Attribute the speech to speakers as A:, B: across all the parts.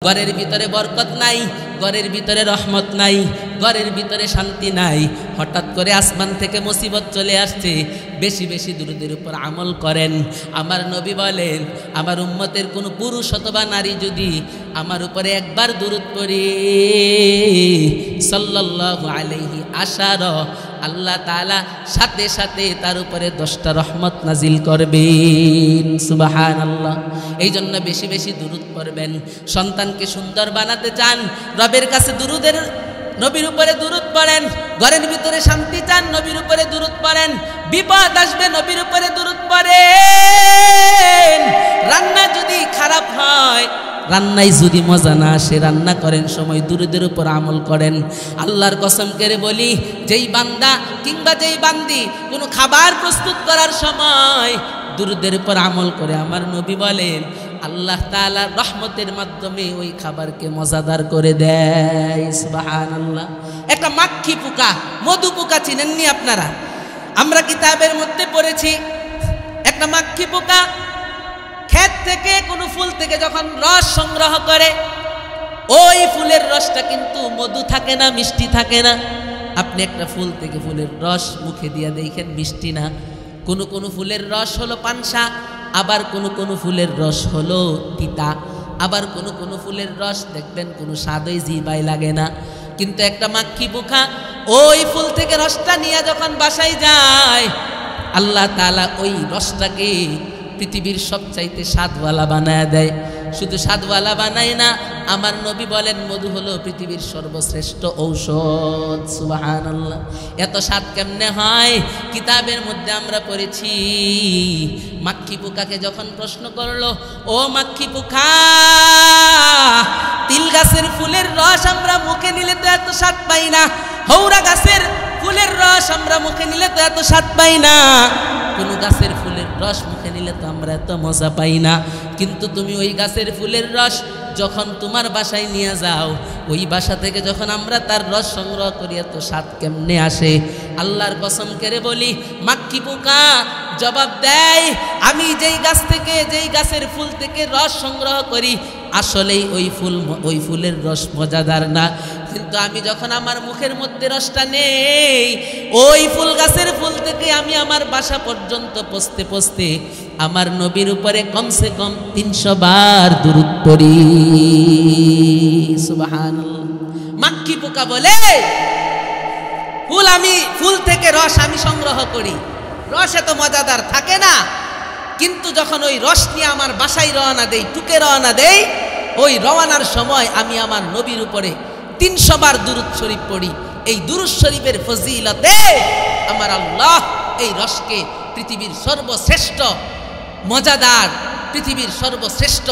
A: ঘরের ভিতরে বরকত নাই, ঘরের ভিতরে রহমত নাই, ঘরের ভিতরে শান্তি নাই। হঠাৎ করে আসমান থেকে মুসিবত চলে আসছে। বেশি বেশি দুরূদের উপর আমল করেন। আমার নবী বলেন, আমার উম্মতের কোনো পুরুষ অথবা নারী যদি আমার উপরে একবার দুরূদ পড়ে সাল্লাল্লাহু আলাইহি আশারা, আল্লাহ তাআলা সাথে সাথে তার উপরে 10টা রহমত নাজিল করবেন। সুবহানাল্লাহ। এই জন্য বেশি বেশি দুরূদ পড়বেন। সন্তানকে সুন্দর বানাতে চান, রবের কাছে দুরূদের, নবীর উপরে দুরূদ পড়েন। ঘরের ভিতরে শান্তি চান, নবীর উপরে দুরূদ পড়েন। বিপদ আসবে, নবীর উপরে দুরূদ পড়েন। রান্না যদি খারাপ হয়, রান্নায় যদি মজা না আসে, রান্না করেন সময় দুরূদের উপর আমল করেন। আল্লাহর কসম করে বলি, যেই বান্দা কিংবা যেই বান্দি কোনো খাবার প্রস্তুত করার সময় দুরূদের উপর আমল করে, আমার নবী বলেন আল্লাহ তাআলা রহমতের মাধ্যমে ওই খাবারকে মজাদার করে দেয়। সুবহানাল্লাহ। একটা মাক্ষী পোকা, মধু পোকা চিনেননি আপনারা? আমরা কিতাবের মধ্যে পড়েছি, একটা মাক্ষী পোকা ক্ষেত থেকে কোনো ফুল থেকে যখন রস সংগ্রহ করে, ওই ফুলের রসটা কিন্তু মধু থাকে না, মিষ্টি থাকে না। আপনি একটা ফুল থেকে ফুলের রস মুখে দিয়ে দেখেন মিষ্টি না। কোনো কোনো ফুলের রস হলো পানসা, আবার কোনো কোনো ফুলের রস হলো তিতা, আবার কোনো কোনো ফুলের রস দেখবেন কোনো স্বাদই জিভায় লাগে না। কিন্তু একটা মাক্ষী পোকা ওই ফুল থেকে রসটা নিয়ে যখন বাসায় যায়, আল্লাহ তাআলা ওই রসটাকে পৃথিবীর সবচাইতে স্বাদওয়ালা বানায় দেয়। শুধু স্বাদওয়ালা বানায় না, আমার নবী বলেন মধু হলো পৃথিবীর সর্বশ্রেষ্ঠ ঔষধ। সুবহানাল্লাহ। এত স্বাদ কেমনে হয়? কিতাবের মধ্যে আমরা পড়েছি, মাক্ষী পোকাকে যখন প্রশ্ন করলো, ও মাক্ষী পোকা, তিল গাছের ফুলের রস আমরা মুখে নিলে তো এত স্বাদ পাই না, হৌরা গাছের ফুলের রস আমরা মুখে নিলে তো এত স্বাদ পাই না, কোন গাছের ফুলের রস মুখে নিলে তো আমরা এত মজা পাই না, কিন্তু তুমি ওই গাছের ফুলের রস যখন তোমার বাসায় নিয়ে যাও, ওই বাসা থেকে যখন আমরা তার রস সংগ্রহ করি, এত স্বাদ কেমনে আসে? আল্লাহর কসম করে বলি, মাক্ষী পোকা জবাব দেয়, আমি যেই গাছ থেকে, যেই গাছের ফুল থেকে রস সংগ্রহ করি, আসলেই ওই ফুলের রস মজাদার না, কিন্তু আমি যখন আমার মুখের মধ্যে রসটা নেই, ওই ফুল গাছের ফুল থেকে আমি আমার বাসা পর্যন্ত পৌঁছতে পৌঁছতে আমার নবীর উপরে কমসে কম 300 বার দুরূদ পড়ি। সুবহানাল্লাহ। মাক্ষী পোকা বলে, ফুল থেকে রস আমি সংগ্রহ করি, রস এত মজাদার থাকে না, কিন্তু যখন ওই রস নিয়ে আমার বাসায় রওনা দেই, টুকে রওনা দেই, ওই রওনার সময় আমি আমার নবীর উপরে 300 বার দুরূদ শরীফ পড়ি। এই দুরূদ শরীফের ফজিলতে আমার আল্লাহ এই রসকে পৃথিবীর সর্বশ্রেষ্ঠ মজাদার, পৃথিবীর সর্বশ্রেষ্ঠ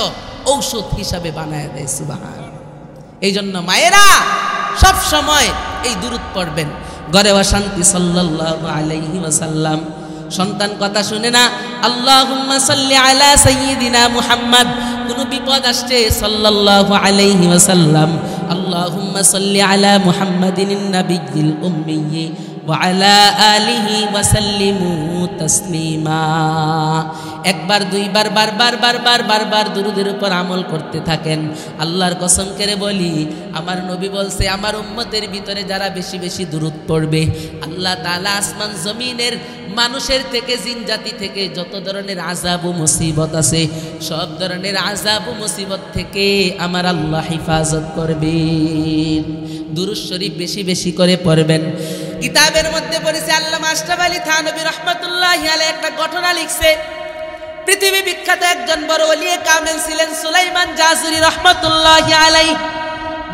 A: ঔষধ হিসাবে বানায় দেয়। সুবহানাল্লাহ। এই জন্য মায়েরা সব সময় এই দুরূদ পড়বেন। ঘরে শান্তি সাল্লাল্লাহু আলাইহি ওয়াসাল্লাম। সন্তান কথা শুনে না, আল্লাহুম্মা সাল্লি আলা সাইয়্যিদিনা মুহাম্মদ, কোন বিপদ আসছে সাল্লাল্লাহু আলাইহি ওয়াসাল্লাম, আল্লাহুম্মা সাল্লি আলা মুহাম্মাদিন নাবিয়্যিল উম্মিয়্যি ওয়া আলা আলিহি ওয়া সাল্লিমু তাসলিমা। একবার দুইবার বারবার দুরূদের উপর আমল করতে থাকেন। আল্লাহর কসম করে বলি, আমার নবী বলছে, আমার উম্মতের ভিতরে যারা বেশি বেশি দুরূদ পড়বে, আল্লাহ তাআলা আসমান জমিনের মানুষের থেকে, জিন জাতি থেকে যত ধরনের আযাব ও মুসিবত আছে, সব ধরনের আযাব ও মুসিবত থেকে আমার আল্লাহ হেফাজত করবেন। দুরূদ শরীফ বেশি বেশি করে পড়বেন। কিতাবের মধ্যে পড়েছে, আল্লামা আশরাফ আলী থানভী রাহমাতুল্লাহি আলাইহি একটা ঘটনা লিখছে। পৃথিবী বিখ্যাত একজন বড় ওলিয়ে কামেল ছিলেন সুলাইমান জাজুরি রাহমাতুল্লাহি আলাইহি,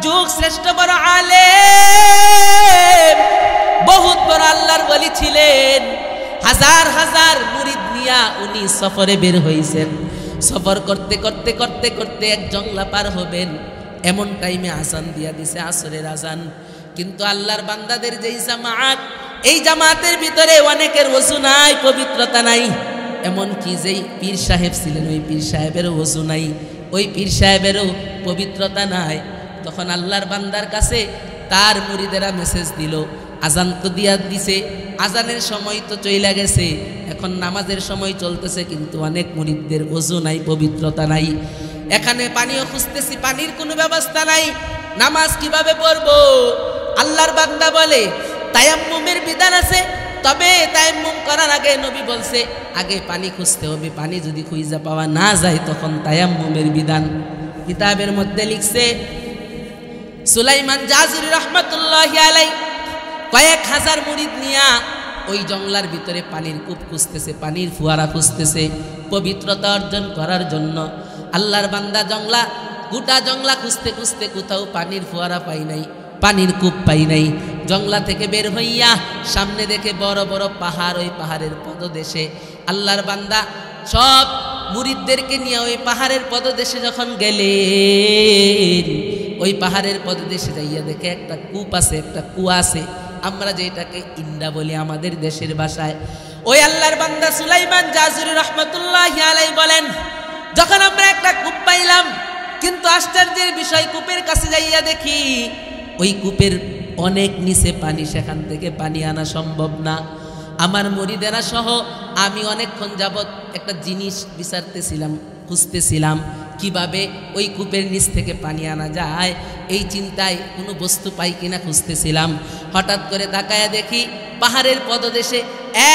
A: যুগ শ্রেষ্ঠ বড় আলেম, বহুত বড় আল্লাহর ওলি ছিলেন। হাজার হাজার মুরিদ নিয়া উনি সফরে বের হইছেন। সফর করতে করতে করতে করতে এক জংলা পার হবেন, এমন টাইমে আজান দিয়া দিছে, আসরের আজান। কিন্তু আল্লাহর বান্দাদের যেই জামাত, এই জামাতের ভিতরে অনেকের ওযু নাই, পবিত্রতা নাই। এমন কি যেই পীর সাহেব ছিলেন, ওই পীর সাহেবেরও ওযু নাই, ওই পীর সাহেবেরও পবিত্রতা নাই। তখন আল্লাহর বান্দার কাছে তার মুরিদেরা মেসেজ দিল, আজান তো দিয়া দিছে, আজানের সময় তো চইলা গেছে, এখন নামাজের সময় চলতেছে, কিন্তু অনেক মুরিদদের ওযু নাই, পবিত্রতা নাই। এখানে পানিও খুঁজতেছি, পানির কোনো ব্যবস্থা নাই, নামাজ কিভাবে পড়বো? আল্লাহর বান্দা বলে তায়াম্মুমের বিধান আছে, তবে তায়াম্মুম করার আগে নবী বলছে আগে পানি খুঁজতে হবে, পানি যদি খুঁজে পাওয়া না যায় তখন তায়াম্মুমের বিধান। কিতাবের মধ্যে লিখছে সুলাইমান জাজুরি রহমাতুল্লাহি আলাইহি কয়েক হাজার মুরিদ নিয়া ওই জংলার ভিতরে পানির কূপ খুঁজতেছে, পানির ফুয়ারা খুঁজতেছে পবিত্রতা অর্জন করার জন্য। আল্লাহর বান্দা জংলা, গোটা জংলা খুঁজতে খুঁজতে কোথাও পানির ফুয়ারা পাই নাই, পানির কূপ পাই নাই। জংলা থেকে বের হইয়া সামনে দেখে বড় বড় পাহাড়, ওই পাহাড়ের পদদেশে আল্লাহর বান্দা সব মুরিদদেরকে নিয়ে ওই পাহাড়ের পদদেশে যখন গেলেন, ওই পাহাড়ের পদদেশে যাইয়া দেখে একটা কূপ আছে, একটা কুয়া আছে, আমরা যেটাকে ইন্ডা বলি আমাদের দেশের ভাষায়। ওই আল্লাহর বান্দা সুলাইমান জাজুরি রহমাতুল্লাহি আলাইহি বলেন যখন আমরা একটা কূপ পাইলাম, কিন্তু আশ্চর্যের বিষয় কূপের কাছে যাইয়া দেখি ওই কূপের অনেক নিচে পানি, সেখান থেকে পানি আনা সম্ভব না। আমার মুরিদেরা সহ আমি অনেকক্ষণ যাবৎ একটা জিনিস বিচারতেছিলাম, খুঁজতেছিলাম কিভাবে ওই কূপের নিচ থেকে পানি আনা যায়, এই চিন্তায় কোনো বস্তু পাই কিনা খুঁজতেছিলাম। হঠাৎ করে তাকায়া দেখি পাহাড়ের পদদেশে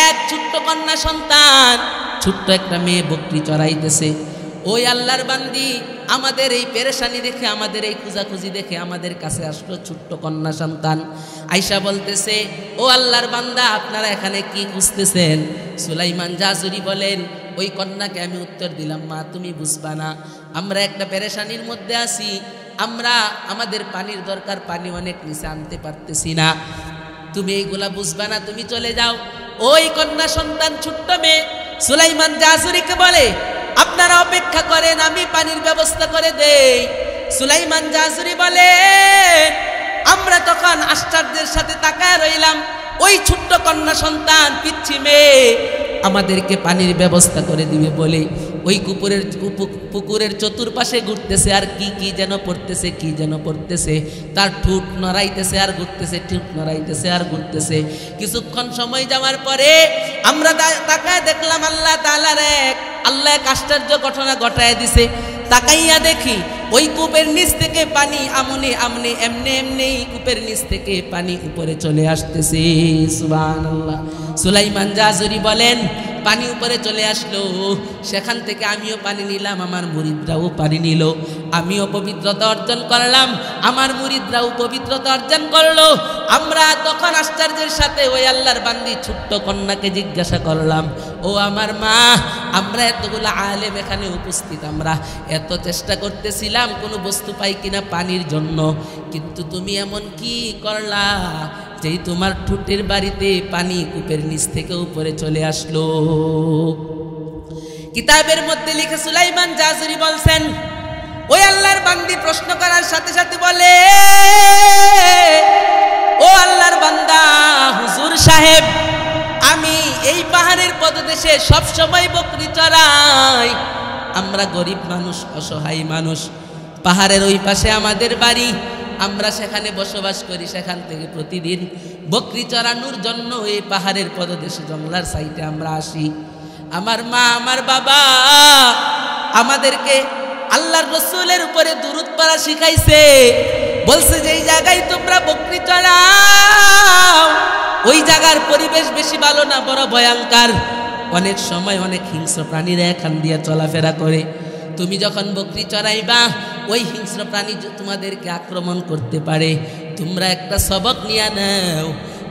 A: এক ছোট্ট কন্যা সন্তান, ছোট্ট একটা মেয়ে বকরি চড়াইতেছে। ওই আল্লাহর বান্দি আমাদের এই পেরেশানি দেখে, আমাদের এই খুঁজাখুঁজি দেখে আমাদের কাছে আসলো ছোট্ট কন্যা সন্তান। আয়শা বলতেছে ও আল্লাহর বান্দা আপনারা এখানে কি খুঁজতেছেন? সুলাইমান জাজুরি বলেন ওই কন্যাকে আমি উত্তর দিলাম, মা তুমি বুঝবা না, আমরা একটা পেরেশানির মধ্যে আছি, আমরা আমাদের পানির দরকার, পানি অনেক নিচে আনতে পারতেছি না, তুমি এইগুলা বুঝবা না, তুমি চলে যাও। ওই কন্যা সন্তান ছোট্ট মেয়ে সুলাইমান জাজুরিকে বলে আপনারা অপেক্ষা করেন, আমি পানির ব্যবস্থা করে দেই। সুলাইমান জাজুরি বলে আমরা তখন আশ্চর্যের সাথে তাকায় রইলাম, ওই ছোট্ট কন্যা সন্তান পিচ্ছি মেয়ে আমাদেরকে পানির ব্যবস্থা করে দিবে বলে ওই পুকুরের চতুর্পাশে ঘুরতেছে, আর কি কি যেন পড়তেছে, কি যেন পড়তেছে, তার ঠোঁট নড়াইতেছে আর ঘুরতেছে, ঠোঁট নড়াইতেছে আর ঘুরতেছে। কিছুক্ষণ সময় যাওয়ার পরে আমরা তাকায় দেখলাম আল্লাহ এক আশ্চর্য ঘটনা ঘটায় দিছে। তাকাইয়া দেখি ওই কূপের নিচ থেকে পানি আমনে আমনে এমনি এমনি কূপের নিচ থেকে পানি উপরে চলে আসতেছে। সুবহানাল্লাহ। সুলাইমান জাজুরি বলেন পানি উপরে চলে আসলো, সেখান থেকে আমিও পানি নিলাম, আমার মুরিদরাও পানি নিল, আমিও পবিত্রতা অর্জন করলাম, আমার মুরিদরাও পবিত্রতা অর্জন করলো। আমরা তখন আশ্চর্যের সাথে ওই আল্লাহর বান্দি ছোট্ট কন্যাকে জিজ্ঞাসা করলাম, ও আমার মা, আমরা এতগুলো আলেম এখানে উপস্থিত, আমরা এত চেষ্টা করতেছিলাম কোনো বস্তু পাই কিনা পানির জন্য, কিন্তু তুমি এমন কি করলা যেই তোমার ঠোঁটের বাড়িতে পানি কূপের নিচ থেকে উপরে চলে আসলো? কিতাবের মধ্যে লিখে সুলাইমান জাজুরি বলছেন ওই আল্লাহর বান্দি প্রশ্ন করার সাথে সাথে বলে, ও আল্লাহর বান্দা হুজুর সাহেব, আমি এই পাহাড়ের পদদেশে সব সময় বকরি চড়াই, আমরা গরিব মানুষ, অসহায় মানুষ, পাহাড়ের ওই পাশে আমাদের বাড়ি, আমরা সেখানে বসবাস করি, সেখান থেকে প্রতিদিন বকরি চড়ানোর জন্য এই পাহাড়ের পদদেশে জংলার সাইডে আমরা আসি। আমার মা আমার বাবা আমাদেরকে আল্লাহর রসুলের উপরে দুরূদ পড়া শিখাইছে, বলছে যে এই জায়গায় তোমরা বকরি চড়াও, ওই জায়গার পরিবেশ বেশি ভালো না, বড় ভয়ঙ্কর, অনেক সময় অনেক হিংস্র প্রাণীরা এখান দিয়ে চলাফেরা করে, তুমি যখন বকরি চড়াইবা ওই হিংস্র প্রাণী তোমাদেরকে আক্রমণ করতে পারে, তোমরা একটা সবক নিয়ে নাও,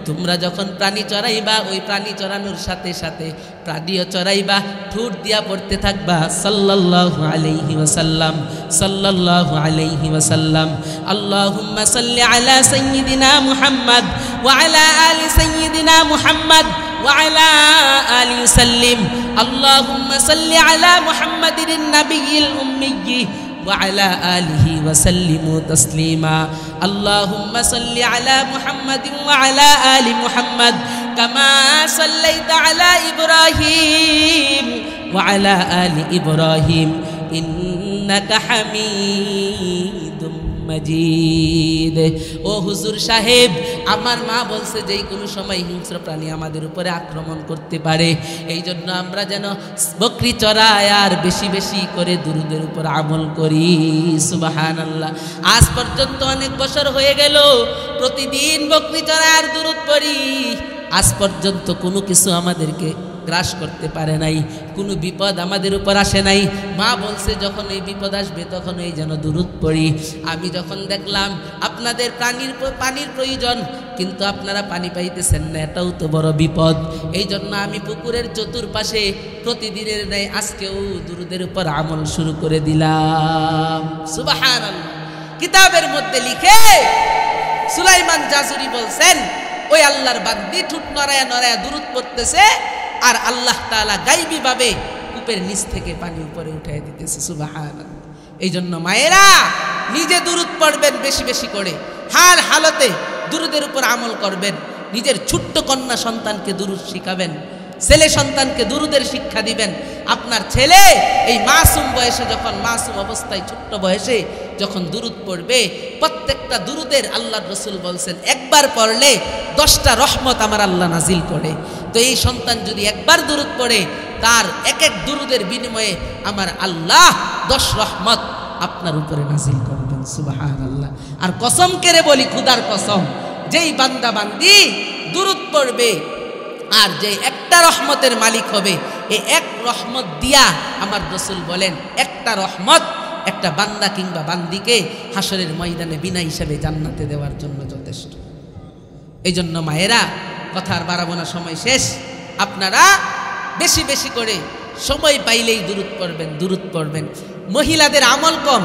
A: তোমরা যখন প্রাণী চড়াইবা ওই প্রাণী চড়ানোর সাথে সাথে প্রাণীও চড়াইবা, ঠোঁট দিয়া পড়তে থাকবা সাল্লাল্লাহু আলাইহি ওয়াসাল্লাম, সাল্লাল্লাহু আলাইহি ওয়াসাল্লাম, আল্লাহুম্মা সাল্লি আলা সাইয়্যিদিনা মুহাম্মদ ওয়া আলা আলি সাইয়্যিদিনা মুহাম্মদ وعلى آله وسلم اللهم صل على محمد النبي الأمي وعلى آله وسلم تسليما اللهم صل على محمد وعلى آل محمد كما صليت على إبراهيم وعلى آل إبراهيم إنك حميد মাজিদ। ও হুজুর সাহেব, আমার মা বলছে যে কোনো সময় হিংস্র প্রাণী আমাদের উপরে আক্রমণ করতে পারে, এই জন্য আমরা যেন বকরি চড়াই আর বেশি বেশি করে দুরুদের উপর আমল করি। সুবহানাল্লাহ। আজ পর্যন্ত অনেক বছর হয়ে গেল, প্রতিদিন বকরি চড়াই আর দুরুদ পড়ি, আজ পর্যন্ত কোনো কিছু আমাদেরকে গ্রাস করতে পারে নাই, কোনো বিপদ আমাদের উপর আসে নাই। মা বলছে যখন এই বিপদ আসবে তখন এই যেন দুরুদ পড়ি। আমি যখন দেখলাম আপনাদের পানির প্রয়োজন, কিন্তু আপনারা পানি পাইতেছেন না, এটাও তো বড় বিপদ, এই জন্য আমি পুকুরের চতুর্পাশে প্রতিদিনের ন্যায় আজকেও দুরুদের উপর আমল শুরু করে দিলাম। সুবহানাল্লাহ। কিতাবের মধ্যে লিখে সুলাইমান জাজুরি বলছেন, ওই আল্লাহর বান্দি ঠুট নড়ায়া নড়ায়া দুরুদ পড়তেছে, আর আল্লাহ তাআলা গায়বী ভাবে কূপের নিচ থেকে পানি উপরে উঠাই দিতেছে। সুবহানাল্লাহ। এই জন্য মায়েরা নিজে দুরুদ পড়বেন বেশি বেশি করে, হার হালতে দুরুদের উপর আমল করবেন, নিজের ছোট্ট কন্যা সন্তানকে দুরুদ শিখাবেন, ছেলে সন্তানকে দুরুদের শিক্ষা দিবেন। আপনার ছেলে এই মাসুম বয়সে, যখন মাসুম অবস্থায় ছোট্ট বয়সে যখন দুরুদ পড়বে, প্রত্যেকটা দুরুদের আল্লাহর রাসূল বলছেন একবার পড়লে 10টা রহমত আমার আল্লাহ নাজিল করে। তো এই সন্তান যদি একবার দুরুদ পড়ে, তার এক এক দুরুদের বিনিময়ে আমার আল্লাহ 10 রহমত আপনার উপরে নাজিল করবেন। সুবহানাল্লাহ। আর কসম করে বলি, খুদার কসম, যেই বান্দা বান্দি দুরুদ পড়বে আর যে একটা রহমতের মালিক হবে, এই এক রহমত দিয়া আমার রাসূল বলেন একটা রহমত একটা বান্দা কিংবা বান্দিকে হাসরের ময়দানে বিনা হিসাবে জান্নাতে দেওয়ার জন্য যথেষ্ট। এই জন্য মায়েরা, কথা আর বাড়াবো না, সময় শেষ, আপনারা বেশি বেশি করে সময় পাইলেই দুরুদ পড়বেন, দুরুদ পড়বেন। মহিলাদের আমল কম,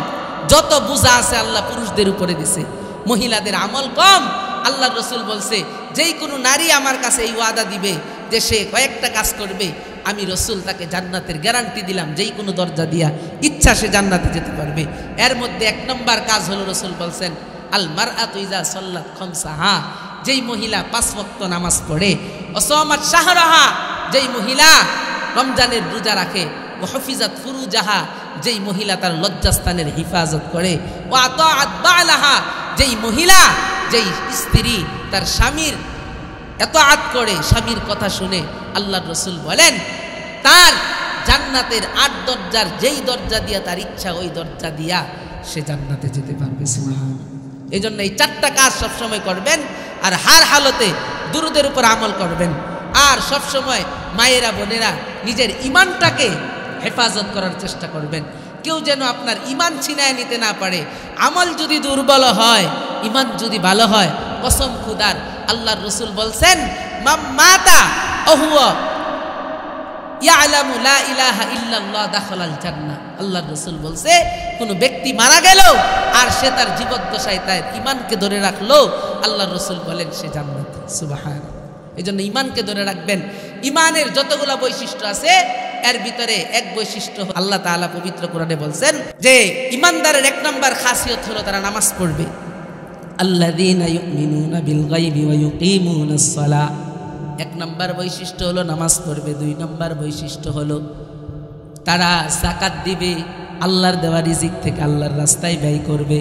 A: যত বোঝা আছে আল্লাহ পুরুষদের উপরে দিছে, মহিলাদের আমল কম। আল্লাহ রাসূল বলছে, যেই কোনো নারী আমার কাছে এই ওয়াদা দিবে যে সে কয়েকটা কাজ করবে, আমি রাসূল তাকে জান্নাতের গ্যারান্টি দিলাম, যেই কোনো দরজা দিয়া ইচ্ছা সে জান্নাতে যেতে পারবে। এর মধ্যে 1 নম্বর কাজ হলো, রাসূল বলছেন আল মারআতু ইযা সাল্লাত খামসাহা, যেই মহিলা 5 ওয়াক্ত নামাজ পড়ে, ওয়াসামাত শাহরাহা, যেই মহিলা রমজানের রোজা রাখে, ওয়া হাফিজাত ফুরুজাহা, যেই মহিলা তার লজ্জাস্থানের হিফাজত করে, ওয়া আতাআত বালাহা, যেই মহিলা, যেই স্ত্রী তার স্বামীর এতাআত করে, স্বামীর কথা শুনে, আল্লাহর রাসূল বলেন তার জান্নাতের 8 দরজার যেই দরজা দিয়া তার ইচ্ছা ওই দরজা দিয়া সে জান্নাতে যেতে পারবে। সুবহানাল্লাহ। এই জন্য এই 4টা কাজ সবসময় করবেন, আর হার হালতে দুরুদের উপর আমল করবেন। আর সবসময় মায়েরা বোনেরা নিজের ইমানটাকে হেফাজত করার চেষ্টা করবেন, কেউ যেন আপনার ইমান ছিনায় নিতে না পারে। আমল যদি দুর্বল হয়, ইমান যদি ভালো হয়, কসম খুদার, আল্লাহর রাসূল বলছেন মান মাতা ওহুয়া ইয়ালামু লা ইলাহা ইল্লাল্লাহ দাখালাল জান্নাহ। আল্লাহর রাসূল বলছে, কোন ব্যক্তি মারা গেল আর সে তার জীবদ্দশায় তার ঈমানকে ধরে রাখলো, আল্লাহর রাসূল বলেন সে জান্নাতে। সুবহানাল্লাহ। এজন্য ঈমানকে ধরে রাখবেন। ঈমানের যতগুলো বৈশিষ্ট্য আছে এর ভিতরে এক বৈশিষ্ট্য আল্লাহ তাআলা পবিত্র কোরআনে বলছেন যে ঈমানদারের 1 নম্বর খাসিয়ত হলো তারা নামাজ পড়বে। আল্লাযীনা ইউমিনুনা বিল গায়বি ওয়া ইউকিমুনাস সালাহ। 1 নম্বর বৈশিষ্ট্য হলো নামাজ পড়বে। 2 নম্বর বৈশিষ্ট্য হলো তারা যাকাত দিবে, আল্লাহর দেওয়া রিজিক থেকে আল্লাহর রাস্তায় ব্যয় করবে।